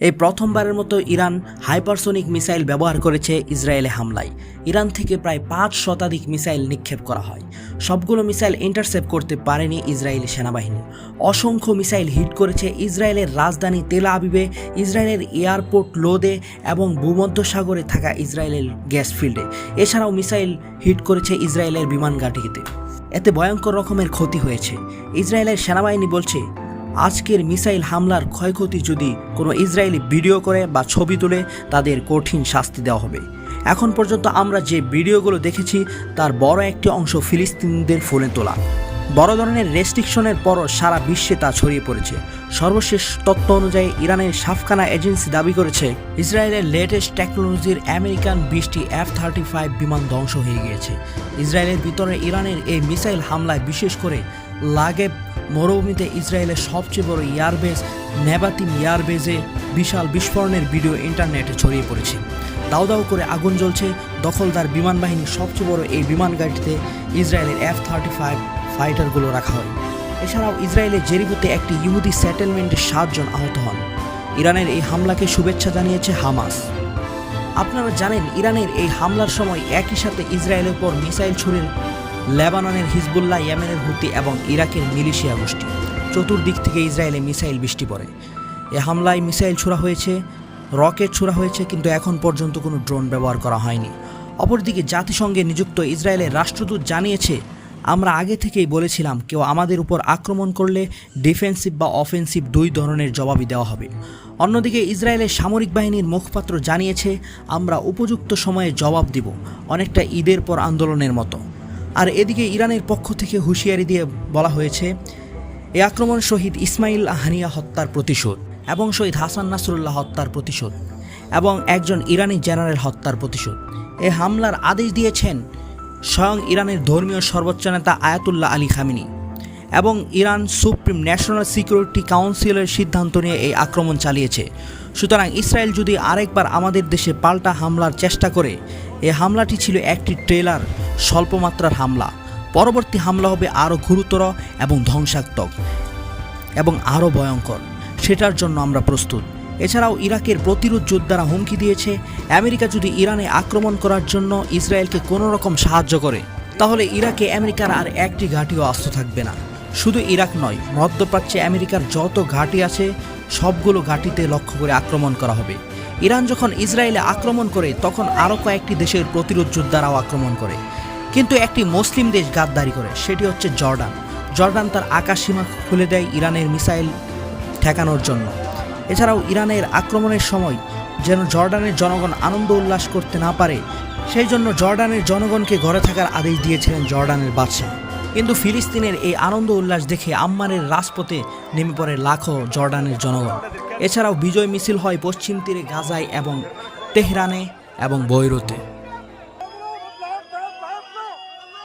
এই প্রথমবারের মতো ইরান হাইপারসোনিক মিসাইল ব্যবহার করেছে ইসরায়েলে হামলায়। ইরান থেকে প্রায় ৫ শতাধিক মিসাইল নিক্ষেপ করা হয়। সবগুলো মিসাইল ইন্টারসেপ্ট করতে পারেনি ইসরায়েলি সেনাবাহিনী। অসংখ্য মিসাইল হিট করেছে ইসরায়েলের রাজধানী তেল আবিবে, ইসরায়েলের এয়ারপোর্ট লোদে এবং ভূমধ্যসাগরে থাকা ইসরায়েলের গ্যাস ফিল্ডে। এছাড়াও মিসাইল হিট করেছে ইসরায়েলের বিমান ঘাঁটিতে। এতে ভয়ঙ্কর রকমের ক্ষতি হয়েছে। ইসরায়েলের সেনাবাহিনী বলছে, আজকের মিসাইল হামলার ক্ষয়ক্ষতি যদি কোনো ইসরায়েলি ভিডিও করে বা ছবি তুলে তাদের কঠিন শাস্তি দেওয়া হবে। এখন পর্যন্ত আমরা যে ভিডিওগুলো দেখেছি তার বড় একটি অংশ ফিলিস্তিনিদের ফোনে তোলা। বড় ধরনের রেস্ট্রিকশনের পরও সারা বিশ্বে তা ছড়িয়ে পড়েছে। সর্বশেষ তথ্য অনুযায়ী ইরানের সাফকানা এজেন্সি দাবি করেছে ইসরায়েলের লেটেস্ট টেকনোলজির আমেরিকান 20টি F-35 বিমান ধ্বংস হয়ে গিয়েছে। ইসরায়েলের ভিতরে ইরানের এই মিসাইল হামলায় বিশেষ করে লাগেব মরুভূমিতে ইসরায়েলের সবচেয়ে বড় এয়ারবেস নেভাতিম এয়ারবেসে বিশাল বিস্ফোরণের ভিডিও ইন্টারনেটে ছড়িয়ে পড়েছে। দাউ দাউ করে আগুন জ্বলছে। দখলদার বিমান বাহিনীর সবচেয়ে বড় এই বিমান ঘাঁটিতে ইসরায়েলের F-35 ফাইটারগুলো রাখা হয়। এছাড়াও ইসরায়েলের জেরিবোতে একটি ইহুদি সেটেলমেন্টে 7 জন আহত হন। ইরানের এই হামলাকে শুভেচ্ছা জানিয়েছে হামাস। আপনারা জানেন, ইরানের এই হামলার সময় একই সাথে ইসরায়েলের উপর মিসাইল ছুড়ে লেবাননের হিজবুল্লাহ, ইয়েমেনের হুতি এবং ইরাকের মিলিশিয়া গোষ্ঠী। চতুর্দিক থেকে ইসরায়েলে মিসাইল বৃষ্টি পড়ে। এ হামলায় মিসাইল ছোড়া হয়েছে, রকেট ছোড়া হয়েছে, কিন্তু এখন পর্যন্ত কোনো ড্রোন ব্যবহার করা হয়নি। অপরদিকে জাতিসংঘে নিযুক্ত ইসরায়েলের রাষ্ট্রদূত জানিয়েছে, আমরা আগে থেকেই বলেছিলাম কেউ আমাদের উপর আক্রমণ করলে ডিফেন্সিভ বা অফেন্সিভ 2 ধরনের জবাবই দেওয়া হবে। অন্যদিকে ইসরায়েলের সামরিক বাহিনীর মুখপাত্র জানিয়েছে, আমরা উপযুক্ত সময়ে জবাব দিব, অনেকটা ঈদের পর আন্দোলনের মতো। আর এদিকে ইরানের পক্ষ থেকে হুঁশিয়ারি দিয়ে বলা হয়েছে, এই আক্রমণ শহীদ ইসমাইল হানিয়া হত্যার প্রতিশোধ এবং শহীদ হাসান নাসরুল্লাহ হত্যার প্রতিশোধ এবং একজন ইরানি জেনারেল হত্যার প্রতিশোধ। এই হামলার আদেশ দিয়েছেন স্বয়ং ইরানের ধর্মীয় সর্বোচ্চ নেতা আয়াতুল্লাহ আলী খামেনি এবং ইরান সুপ্রিম ন্যাশনাল সিকিউরিটি কাউন্সিলের সিদ্ধান্ত নিয়ে এই আক্রমণ চালিয়েছে। সুতরাং ইসরায়েল যদি আরেকবার আমাদের দেশে পাল্টা হামলার চেষ্টা করে, এই হামলাটি ছিল একটি ট্রেলার, স্বল্পমাত্রার হামলা। পরবর্তী হামলা হবে আরও গুরুতর এবং ধ্বংসাত্মক এবং আরও ভয়ঙ্কর। সেটার জন্য আমরা প্রস্তুত। এছাড়াও ইরাকের প্রতিরোধ যোদ্ধারা হুমকি দিয়েছে, আমেরিকা যদি ইরানে আক্রমণ করার জন্য ইসরায়েলকে কোনো রকম সাহায্য করে, তাহলে ইরাকে আমেরিকার আর একটি ঘাঁটিও আস্ত থাকবে না। শুধু ইরাক নয়, মধ্যপ্রাচ্যে আমেরিকার যত ঘাঁটি আছে সবগুলো ঘাঁটিতে লক্ষ্য করে আক্রমণ করা হবে। ইরান যখন ইসরায়েলে আক্রমণ করে তখন আরও কয়েকটি দেশের প্রতিরোধ যোদ্ধারাও আক্রমণ করে, কিন্তু একটি মুসলিম দেশ গাদ্দারি করে, সেটি হচ্ছে জর্ডান। জর্ডান তার আকাশসীমা খুলে দেয় ইরানের মিসাইল ঠেকানোর জন্য। এছাড়াও ইরানের আক্রমণের সময় যেন জর্ডানের জনগণ আনন্দ উল্লাস করতে না পারে, সেই জন্য জর্ডানের জনগণকে ঘরে থাকার আদেশ দিয়েছিলেন জর্ডানের বাদশাহ। কিন্তু ফিলিস্তিনের এই আনন্দ উল্লাস দেখে আম্মানের রাজপথে নেমে পড়ে লাখো জর্ডানের জনগণ। এছাড়াও বিজয় মিছিল হয় পশ্চিম তীরে, গাজায় এবং তেহরানে এবং বৈরুতে।